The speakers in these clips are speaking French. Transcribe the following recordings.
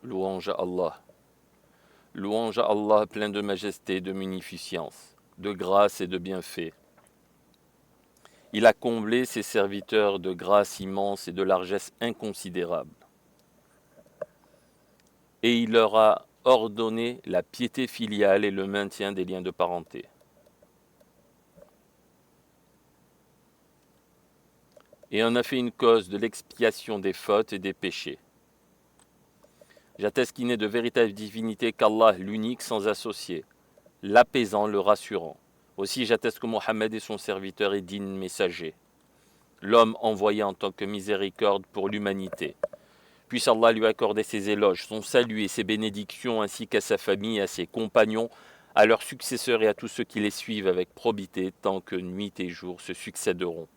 Louange à Allah. Louange à Allah plein de majesté, de munificence, de grâce et de bienfaits. Il a comblé ses serviteurs de grâce immense et de largesse inconsidérable. Et il leur a ordonné la piété filiale et le maintien des liens de parenté. Et en a fait une cause de l'expiation des fautes et des péchés. J'atteste qu'il n'est de véritable divinité qu'Allah, l'unique sans associé, l'apaisant, le rassurant. Aussi j'atteste que Mohammed est son serviteur et digne messager, l'homme envoyé en tant que miséricorde pour l'humanité. Puisse Allah lui accorder ses éloges, son salut et ses bénédictions, ainsi qu'à sa famille, à ses compagnons, à leurs successeurs et à tous ceux qui les suivent avec probité, tant que nuit et jour se succéderont.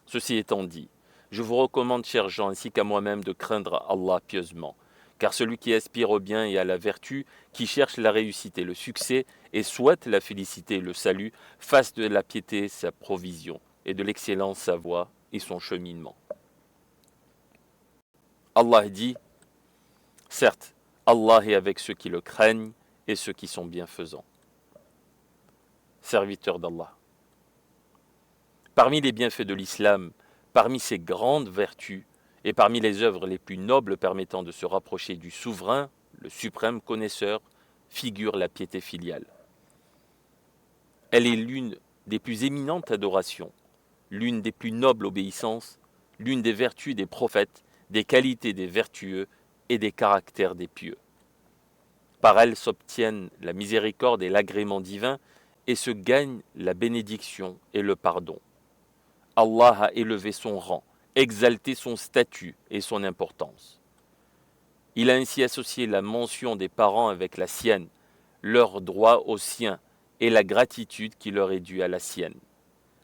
Ceci étant dit, je vous recommande, chers gens, ainsi qu'à moi-même, de craindre Allah pieusement. Car celui qui aspire au bien et à la vertu, qui cherche la réussite et le succès, et souhaite la félicité et le salut, fasse de la piété sa provision, et de l'excellence sa voie et son cheminement. Allah dit, certes, Allah est avec ceux qui le craignent et ceux qui sont bienfaisants. Serviteurs d'Allah. Parmi les bienfaits de l'islam, parmi ses grandes vertus, et parmi les œuvres les plus nobles permettant de se rapprocher du souverain, le suprême connaisseur, figure la piété filiale. Elle est l'une des plus éminentes adorations, l'une des plus nobles obéissances, l'une des vertus des prophètes, des qualités des vertueux et des caractères des pieux. Par elle s'obtiennent la miséricorde et l'agrément divin et se gagne la bénédiction et le pardon. Allah a élevé son rang, exalté son statut et son importance. Il a ainsi associé la mention des parents avec la sienne, leur droit au sien et la gratitude qui leur est due à la sienne,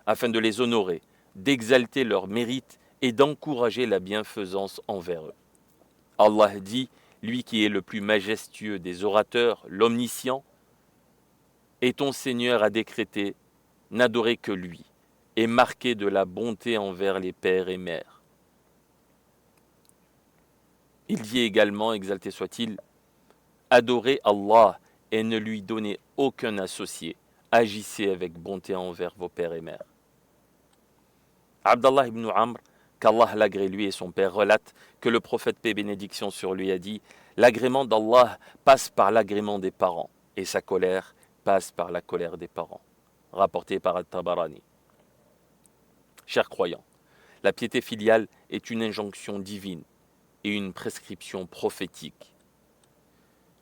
afin de les honorer, d'exalter leur mérite et d'encourager la bienfaisance envers eux. Allah dit, lui qui est le plus majestueux des orateurs, l'omniscient, et ton Seigneur a décrété, n'adorer que lui, et marqué de la bonté envers les pères et mères. Il dit également, exalté soit-il, adorez Allah et ne lui donnez aucun associé, agissez avec bonté envers vos pères et mères. Abdallah ibn Amr, qu'Allah l'agrée lui et son père, relate que le prophète paix et bénédiction sur lui a dit « L'agrément d'Allah passe par l'agrément des parents, et sa colère passe par la colère des parents. » Rapporté par Al-Tabarani. Chers croyants, la piété filiale est une injonction divine et une prescription prophétique.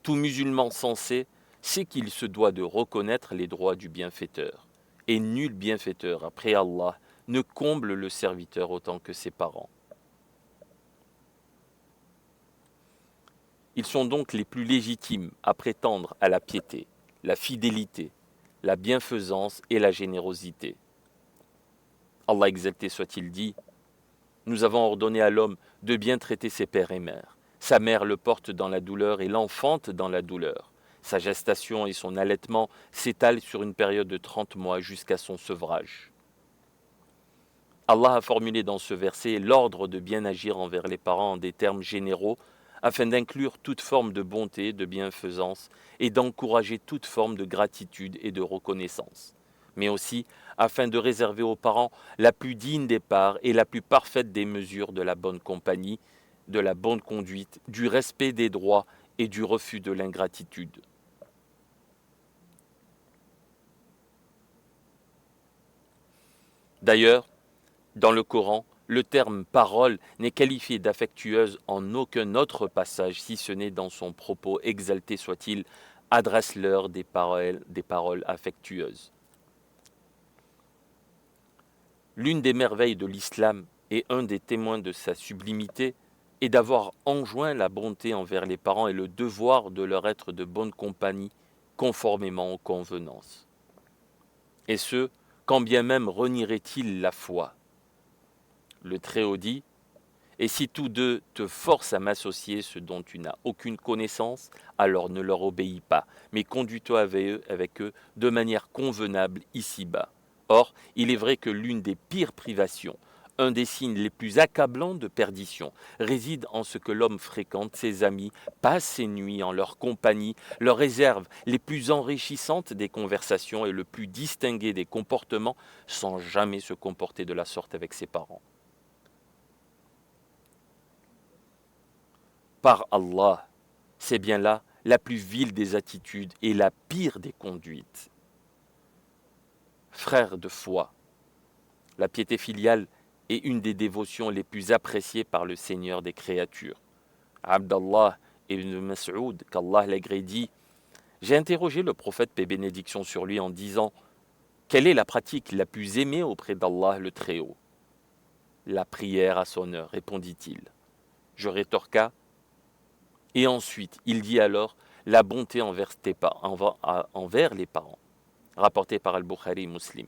Tout musulman sensé sait qu'il se doit de reconnaître les droits du bienfaiteur, et nul bienfaiteur après Allah ne comble le serviteur autant que ses parents. Ils sont donc les plus légitimes à prétendre à la piété, la fidélité, la bienfaisance et la générosité. Allah exalté soit-il dit, nous avons ordonné à l'homme de bien traiter ses pères et mères. Sa mère le porte dans la douleur et l'enfante dans la douleur. Sa gestation et son allaitement s'étalent sur une période de 30 mois jusqu'à son sevrage. Allah a formulé dans ce verset l'ordre de bien agir envers les parents en des termes généraux afin d'inclure toute forme de bonté, de bienfaisance et d'encourager toute forme de gratitude et de reconnaissance, mais aussi afin de réserver aux parents la plus digne des parts et la plus parfaite des mesures de la bonne compagnie, de la bonne conduite, du respect des droits et du refus de l'ingratitude. D'ailleurs, dans le Coran, le terme parole n'est qualifié d'affectueuse en aucun autre passage, si ce n'est dans son propos exalté soit-il, adresse-leur des paroles affectueuses. L'une des merveilles de l'islam et un des témoins de sa sublimité est d'avoir enjoint la bonté envers les parents et le devoir de leur être de bonne compagnie, conformément aux convenances. Et ce, quand bien même renierait-il la foi. Le Très-Haut dit, « Et si tous deux te forcent à m'associer ce dont tu n'as aucune connaissance, alors ne leur obéis pas, mais conduis-toi avec eux de manière convenable ici-bas. » Or, il est vrai que l'une des pires privations, Un des signes les plus accablants de perdition réside en ce que l'homme fréquente ses amis, passe ses nuits en leur compagnie, leur réserve les plus enrichissantes des conversations et le plus distingué des comportements, sans jamais se comporter de la sorte avec ses parents. Par Allah, c'est bien là la plus vile des attitudes et la pire des conduites. Frères de foi, la piété filiale est une des dévotions les plus appréciées par le Seigneur des créatures. Abdallah ibn Mas'ud, qu'Allah l'agrée, dit « J'ai interrogé le prophète, paix et bénédiction sur lui, en disant « Quelle est la pratique la plus aimée auprès d'Allah le Très-Haut » ? La prière à son heure, répondit-il. Je rétorqua « Et ensuite, il dit alors la bonté envers les parents » rapporté par Al-Bukhari Muslim.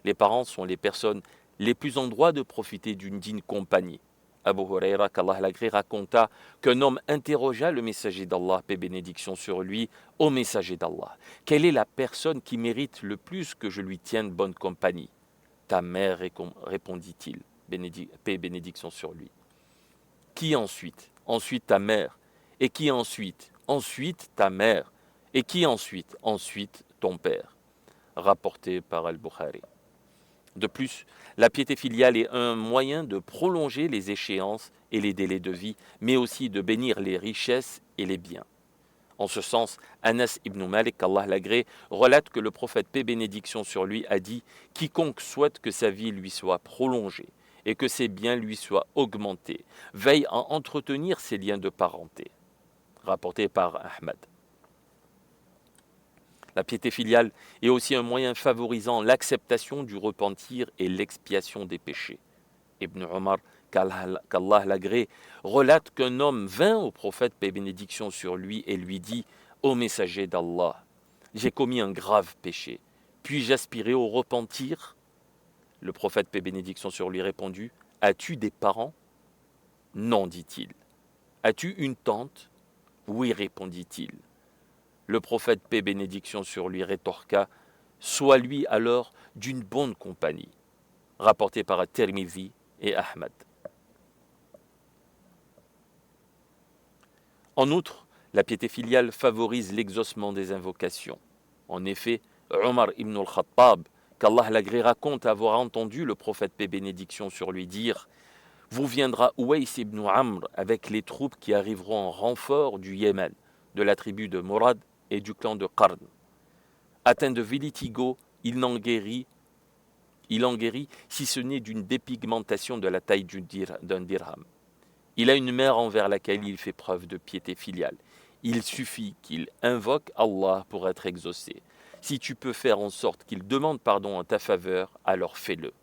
Les parents sont les personnes les plus en droit de profiter d'une digne compagnie. Abu Huraira, qu'Allah l'agrée, raconta qu'un homme interrogea le messager d'Allah, paix et bénédiction sur lui, ô messager d'Allah, quelle est la personne qui mérite le plus que je lui tienne bonne compagnie ? Ta mère, répondit-il, paix et bénédiction sur lui. Qui ensuite ? Ensuite ta mère. Et qui ensuite ? Ensuite ta mère. Et qui ensuite ? Ensuite ton père. Rapporté par Al-Bukhari. De plus, la piété filiale est un moyen de prolonger les échéances et les délais de vie, mais aussi de bénir les richesses et les biens. En ce sens, Anas ibn Malik, qu'Allah l'agrée, relate que le prophète, paix et bénédiction sur lui, a dit « Quiconque souhaite que sa vie lui soit prolongée et que ses biens lui soient augmentés, veille à entretenir ses liens de parenté. » Rapporté par Ahmad. La piété filiale est aussi un moyen favorisant l'acceptation du repentir et l'expiation des péchés. Ibn Omar, qu'Allah l'agrée, relate qu'un homme vint au prophète, paix et bénédiction sur lui, et lui dit « Ô messager d'Allah, j'ai commis un grave péché. Puis-je aspirer au repentir ?» Le prophète, paix et bénédiction sur lui, répondit « As-tu des parents ?» « Non, dit-il. »« As-tu une tante ?» ?»« Oui, répondit-il. » Le prophète, paix et bénédiction sur lui, rétorqua « Sois lui alors d'une bonne compagnie », rapporté par At-Tirmidhi et Ahmad. En outre, la piété filiale favorise l'exaucement des invocations. En effet, Omar ibn al-Khattab, qu'Allah l'agrée, raconte avoir entendu le prophète, paix et bénédiction sur lui, dire « Vous viendra Uways ibn Amr avec les troupes qui arriveront en renfort du Yémen, de la tribu de Murad et du clan de Qarn. Atteint de vitiligo, il en guérit si ce n'est d'une dépigmentation de la taille d'un dirham. Il a une mère envers laquelle il fait preuve de piété filiale. Il suffit qu'il invoque Allah pour être exaucé. Si tu peux faire en sorte qu'il demande pardon en ta faveur, alors fais-le. »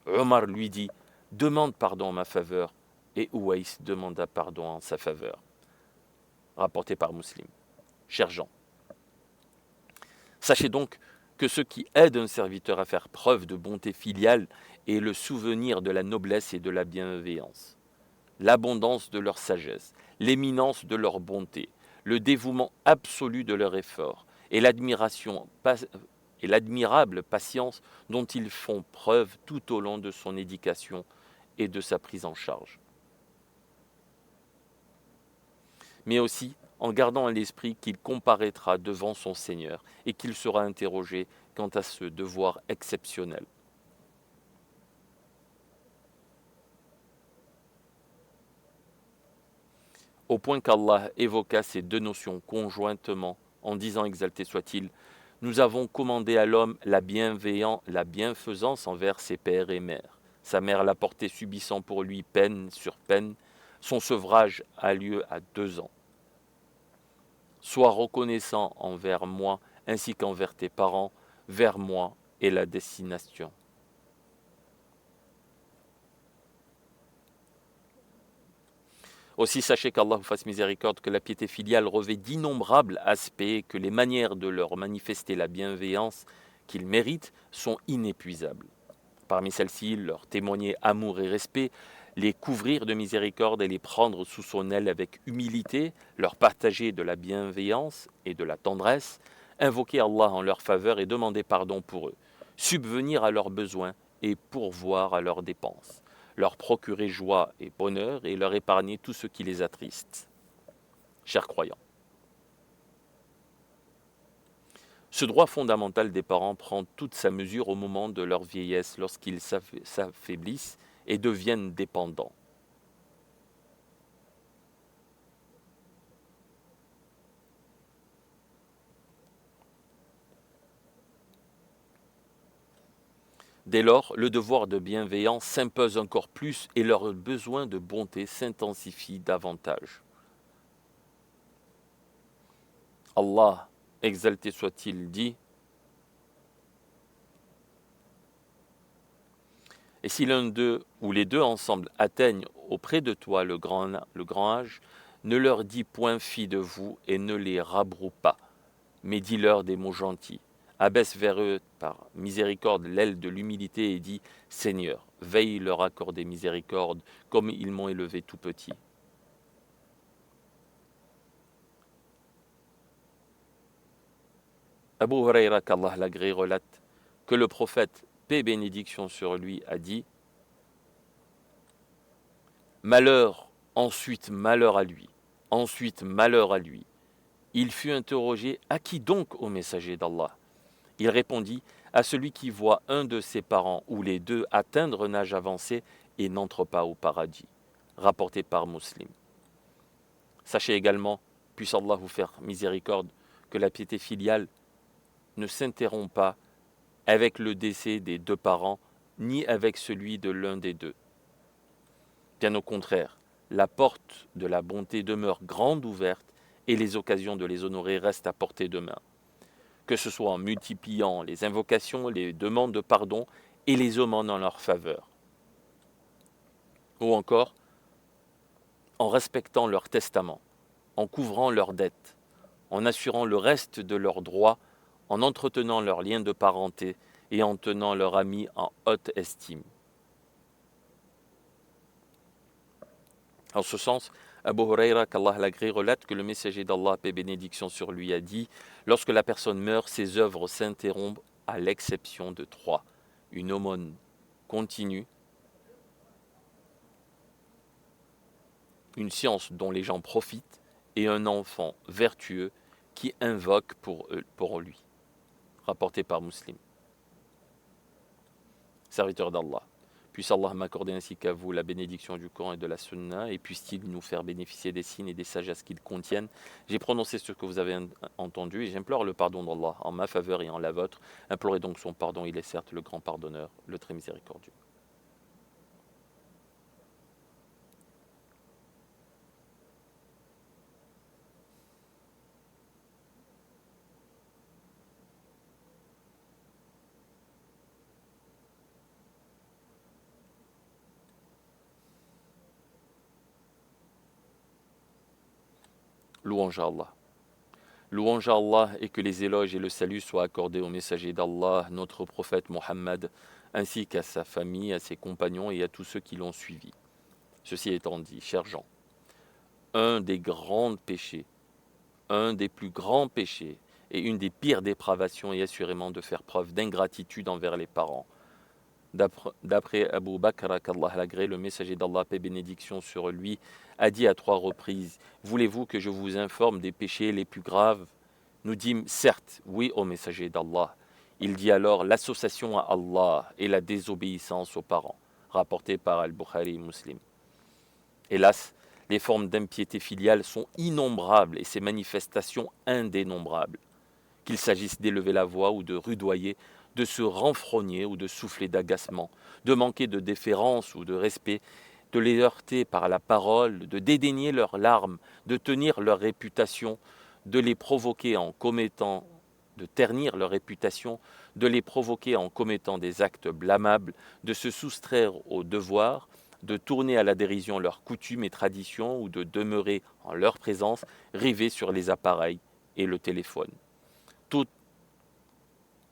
Omar lui dit « Demande pardon en ma faveur. » Et Uways demanda pardon en sa faveur. Rapporté par Muslim. Chers gens, sachez donc que ce qui aide un serviteur à faire preuve de bonté filiale est le souvenir de la noblesse et de la bienveillance, l'abondance de leur sagesse, l'éminence de leur bonté, le dévouement absolu de leur effort et l'admirable patience dont ils font preuve tout au long de son éducation et de sa prise en charge. Mais aussi en gardant à l'esprit qu'il comparaîtra devant son Seigneur et qu'il sera interrogé quant à ce devoir exceptionnel. Au point qu'Allah évoqua ces deux notions conjointement en disant, exalté soit-il, « Nous avons commandé à l'homme la bienfaisance envers ses pères et mères. Sa mère l'a porté subissant pour lui peine sur peine. Son sevrage a lieu à 2 ans. Sois reconnaissant envers moi ainsi qu'envers tes parents, vers moi est la destination. » Aussi sachez qu'Allah vous fasse miséricorde, que la piété filiale revêt d'innombrables aspects et que les manières de leur manifester la bienveillance qu'ils méritent sont inépuisables. Parmi celles-ci, leur témoigner amour et respect, les couvrir de miséricorde et les prendre sous son aile avec humilité, leur partager de la bienveillance et de la tendresse, invoquer Allah en leur faveur et demander pardon pour eux, subvenir à leurs besoins et pourvoir à leurs dépenses, leur procurer joie et bonheur et leur épargner tout ce qui les attriste. Chers croyants, ce droit fondamental des parents prend toute sa mesure au moment de leur vieillesse, lorsqu'ils s'affaiblissent et deviennent dépendants. Dès lors, le devoir de bienveillance s'impose encore plus et leur besoin de bonté s'intensifie davantage. Allah, exalté soit-il, dit: et si l'un d'eux ou les deux ensemble atteignent auprès de toi le grand âge, ne leur dis point fi de vous et ne les rabroue pas, mais dis-leur des mots gentils. Abaisse vers eux par miséricorde l'aile de l'humilité et dis: Seigneur, veille leur accorder miséricorde comme ils m'ont élevé tout petit. Abu Huraira, qu'Allah l'agrée, relate que le prophète, paix et bénédiction sur lui, a dit: malheur, ensuite malheur à lui, ensuite malheur à lui. Il fut interrogé: à qui donc, ô messager d'Allah? Il répondit: à celui qui voit un de ses parents ou les deux atteindre un âge avancé et n'entre pas au paradis. Rapporté par Muslim. Sachez également, puisse Allah vous faire miséricorde, que la piété filiale ne s'interrompt pas avec le décès des deux parents, ni avec celui de l'un des deux. Bien au contraire, la porte de la bonté demeure grande ouverte et les occasions de les honorer restent à portée de main. Que ce soit en multipliant les invocations, les demandes de pardon et les aumônes en leur faveur. Ou encore, en respectant leur testament, en couvrant leurs dettes, en assurant le reste de leurs droits, en entretenant leurs liens de parenté et en tenant leurs amis en haute estime. En ce sens, Abu Huraira, qu'Allah l'agrée, relate que le messager d'Allah, paix et bénédiction sur lui, a dit: lorsque la personne meurt, ses œuvres s'interrompent à l'exception de trois: une aumône continue, une science dont les gens profitent et un enfant vertueux qui invoque pour lui. Rapporté par Muslim. Serviteur d'Allah, puisse Allah m'accorder ainsi qu'à vous la bénédiction du Coran et de la Sunna, et puisse-t-il nous faire bénéficier des signes et des sagesses qu'ils contiennent. J'ai prononcé ce que vous avez entendu et j'implore le pardon d'Allah en ma faveur et en la vôtre. Implorez donc son pardon, il est certes le grand pardonneur, le très miséricordieux. Louange à Allah. Louange à Allah et que les éloges et le salut soient accordés au messager d'Allah, notre prophète Mohammed, ainsi qu'à sa famille, à ses compagnons et à tous ceux qui l'ont suivi. Ceci étant dit, chers gens, un des grands péchés, un des plus grands péchés et une des pires dépravations est assurément de faire preuve d'ingratitude envers les parents. D'après Abu Bakr, qu'Allah l'agrée, le messager d'Allah, paix et bénédiction sur lui, a dit à 3 reprises: voulez-vous que je vous informe des péchés les plus graves? Nous dîmes: certes, oui, ô messager d'Allah. Il dit alors: l'association à Allah et la désobéissance aux parents. Rapporté par Al-Bukhari Muslim. Hélas, les formes d'impiété filiale sont innombrables et ses manifestations indénombrables. Qu'il s'agisse d'élever la voix ou de rudoyer, de se renfrogner ou de souffler d'agacement, de manquer de déférence ou de respect, de les heurter par la parole, de dédaigner leurs larmes, de tenir leur réputation, de les provoquer en commettant, de ternir leur réputation, de les provoquer en commettant des actes blâmables, de se soustraire aux devoirs, de tourner à la dérision leurs coutumes et traditions ou de demeurer en leur présence rivés sur les appareils et le téléphone.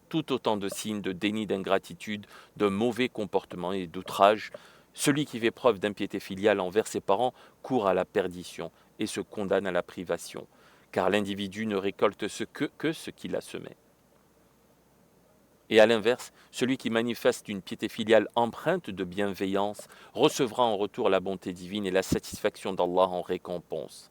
Tout autant de signes de déni d'ingratitude, de mauvais comportement et d'outrage. Celui qui fait preuve d'impiété filiale envers ses parents court à la perdition et se condamne à la privation, car l'individu ne récolte que ce qu'il a semé. Et à l'inverse, celui qui manifeste une piété filiale empreinte de bienveillance recevra en retour la bonté divine et la satisfaction d'Allah en récompense.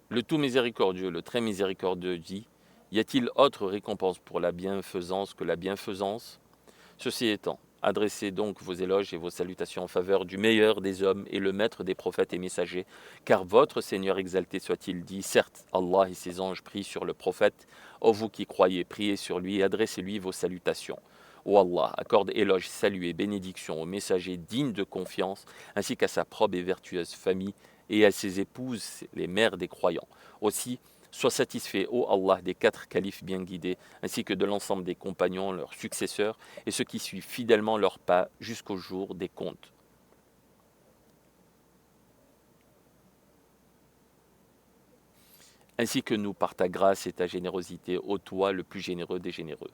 Le tout miséricordieux, le très miséricordieux dit, y a-t-il autre récompense pour la bienfaisance que la bienfaisance? Ceci étant, adressez donc vos éloges et vos salutations en faveur du meilleur des hommes et le maître des prophètes et messagers, car votre Seigneur exalté soit-il dit, certes, Allah et ses anges prient sur le prophète, ô vous qui croyez, priez sur lui et adressez-lui vos salutations. Ô Allah, accorde éloge, salut et bénédiction aux messagers dignes de confiance, ainsi qu'à sa propre et vertueuse famille, et à ses épouses, les mères des croyants. Aussi, sois satisfait, ô Allah, des 4 califes bien guidés, ainsi que de l'ensemble des compagnons, leurs successeurs, et ceux qui suivent fidèlement leurs pas jusqu'au jour des comptes. Ainsi que nous par ta grâce et ta générosité, ô toi le plus généreux des généreux.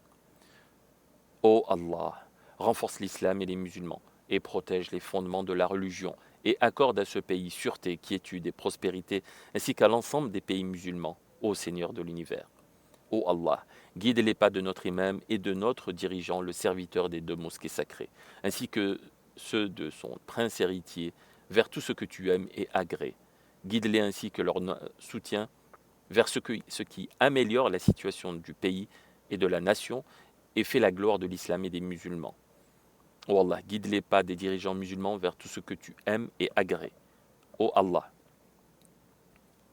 Ô Allah, renforce l'islam et les musulmans, et protège les fondements de la religion, et accorde à ce pays sûreté, quiétude et prospérité, ainsi qu'à l'ensemble des pays musulmans, ô Seigneur de l'univers. Ô Allah, guide les pas de notre imam et de notre dirigeant, le serviteur des 2 mosquées sacrées, ainsi que ceux de son prince héritier, vers tout ce que tu aimes et agrées. Guide-les ainsi que leur soutien vers ce qui améliore la situation du pays et de la nation et fait la gloire de l'islam et des musulmans. Ô Allah, guide les pas des dirigeants musulmans vers tout ce que tu aimes et agrées. Ô Allah,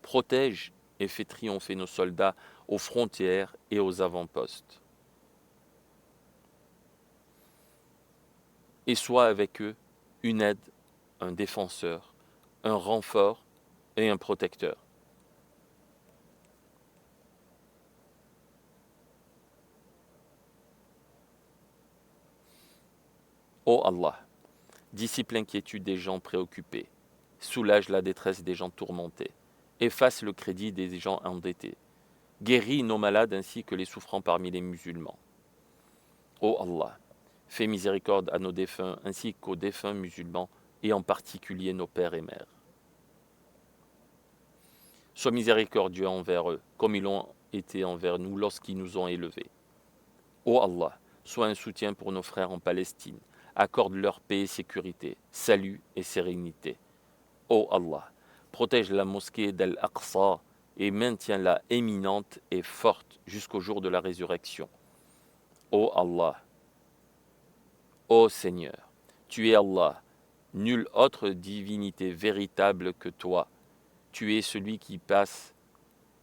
protège et fais triompher nos soldats aux frontières et aux avant-postes. Et sois avec eux une aide, un défenseur, un renfort et un protecteur. Ô Allah, dissipe l'inquiétude des gens préoccupés, soulage la détresse des gens tourmentés, efface le crédit des gens endettés, guéris nos malades ainsi que les souffrants parmi les musulmans. Ô Allah, fais miséricorde à nos défunts ainsi qu'aux défunts musulmans et en particulier nos pères et mères. Sois miséricordieux envers eux, comme ils l'ont été envers nous lorsqu'ils nous ont élevés. Ô Allah, sois un soutien pour nos frères en Palestine, accorde leur paix et sécurité, salut et sérénité. Ô Allah, protège la mosquée d'Al-Aqsa et maintiens-la éminente et forte jusqu'au jour de la résurrection. Ô Allah, ô Seigneur, tu es Allah, nulle autre divinité véritable que toi. Tu es celui qui passe,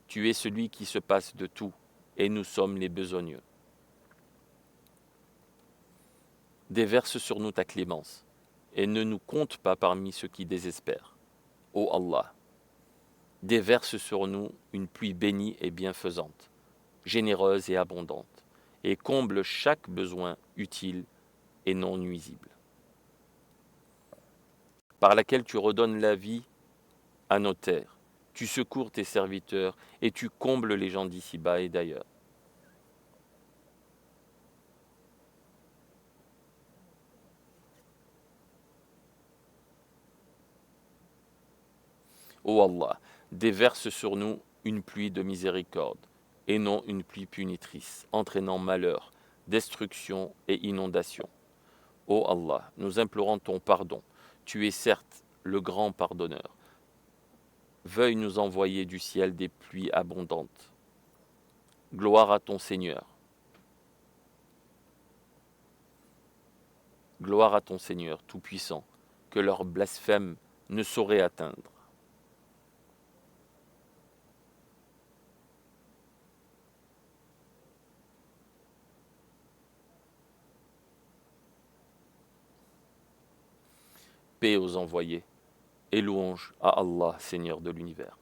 tu es celui qui se passe de tout, et nous sommes les besogneux. Déverse sur nous ta clémence, et ne nous compte pas parmi ceux qui désespèrent. Ô Allah, déverse sur nous une pluie bénie et bienfaisante, généreuse et abondante, et comble chaque besoin utile et non nuisible, par laquelle tu redonnes la vie à nos terres, tu secours tes serviteurs, et tu combles les gens d'ici-bas et d'ailleurs. Ô Allah, déverse sur nous une pluie de miséricorde, et non une pluie punitrice, entraînant malheur, destruction et inondation. Ô Allah, nous implorons ton pardon. Tu es certes le grand pardonneur. Veuille nous envoyer du ciel des pluies abondantes. Gloire à ton Seigneur. Gloire à ton Seigneur Tout-Puissant, que leur blasphème ne saurait atteindre. Paix aux envoyés, et louange à Allah, Seigneur de l'univers.